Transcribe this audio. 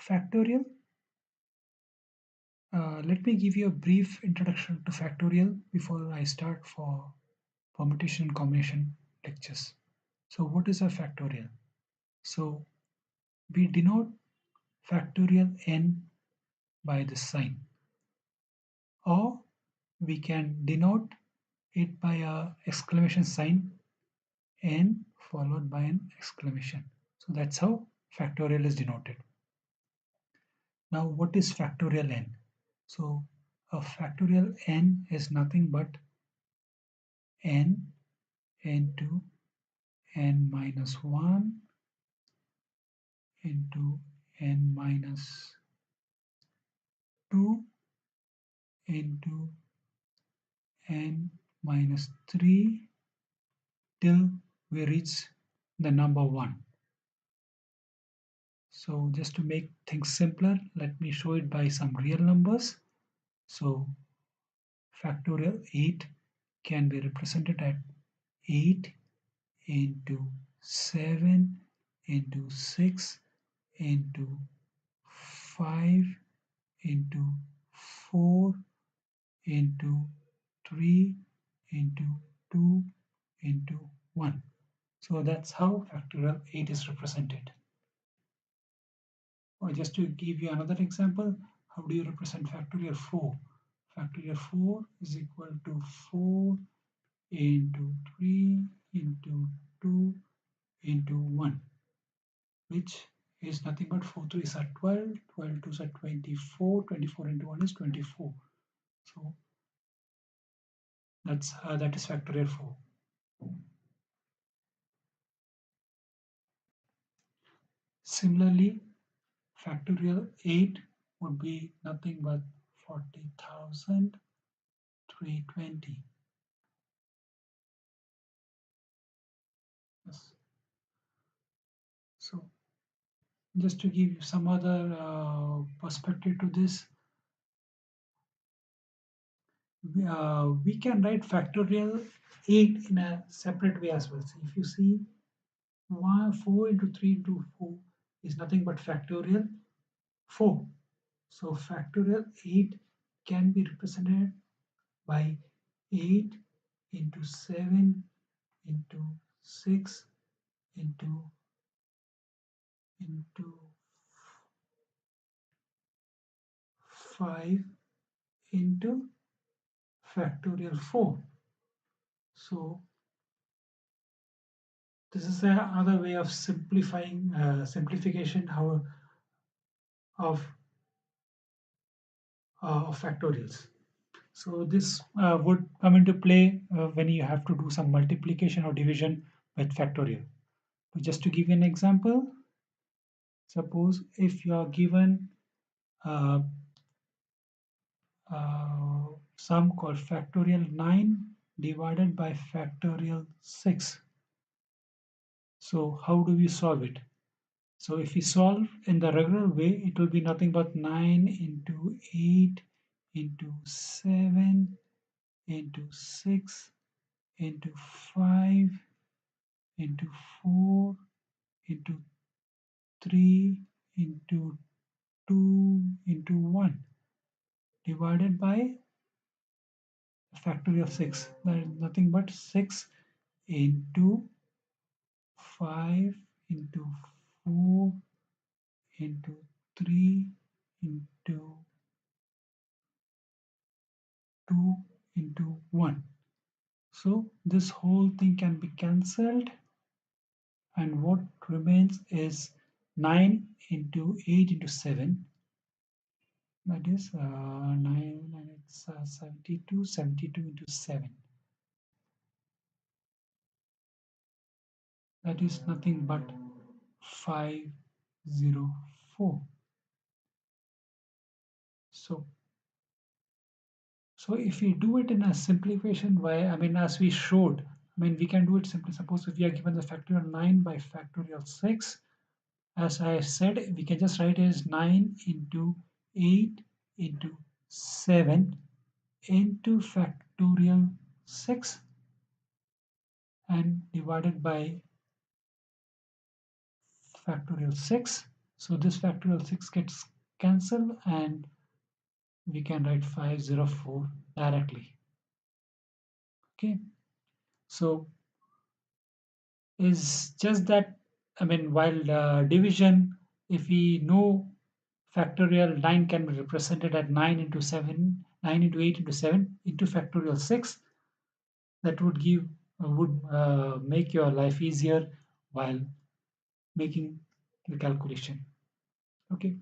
Factorial. Let me give you a brief introduction to factorial before I start for permutation and combination lectures. So what is a factorial? So we denote factorial n by the sign, or we can denote it by a exclamation sign n followed by an exclamation. So that's how factorial is denoted. Now what is factorial n? So a factorial n is nothing but n into n minus 1 into n minus 2 into n minus 3 till we reach the number 1. So just to make things simpler, let me show it by some real numbers. So factorial 8 can be represented at 8 into 7 into 6 into 5 into 4 into 3 into 2 into 1. So that's how factorial 8 is represented. Or just to give you another example, how do you represent factorial 4? Factorial 4 is equal to 4 into 3 into 2 into 1, which is nothing but 4 3s are 12, 12 2s are 24, 24 into 1 is 24. So that is factorial 4. Similarly, factorial 8 would be nothing but 40,320. Yes. So just to give you some other perspective to this, we can write factorial 8 in a separate way as well. So if you see 4 into 3 into 4 is nothing but factorial 4. So factorial 8 can be represented by 8 into 7 into 6 into 5 into factorial 4. So this is another way of simplifying simplification of factorials. So this would come into play when you have to do some multiplication or division with factorial. So just to give you an example, suppose if you are given uh, sum called factorial 9 divided by factorial 6. So how do we solve it? So if we solve in the regular way, it will be nothing but 9 into 8 into 7 into 6 into 5 into 4 into 3 into 2 into 1 divided by a factorial of 6. That is nothing but 6 into 5 into 4 into 3 into 2 into 1. So this whole thing can be cancelled, and what remains is 9 into 8 into 7. That is 9 and it's 72, 72 into 7. That is nothing but 504. So if we do it in a simplification way, I mean, as we showed, I mean, we can do it simply. Suppose if we are given the factorial 9 by factorial 6, as I said, we can just write it as 9 into 8 into 7 into factorial 6 and divided by factorial 6. So this factorial 6 gets cancelled and we can write 504 directly. Okay, so is just that, I mean, while division, if we know factorial 9 can be represented at 9 into 7, 9 into 8 into 7 into factorial 6, that would give would make your life easier while making the calculation. Okay.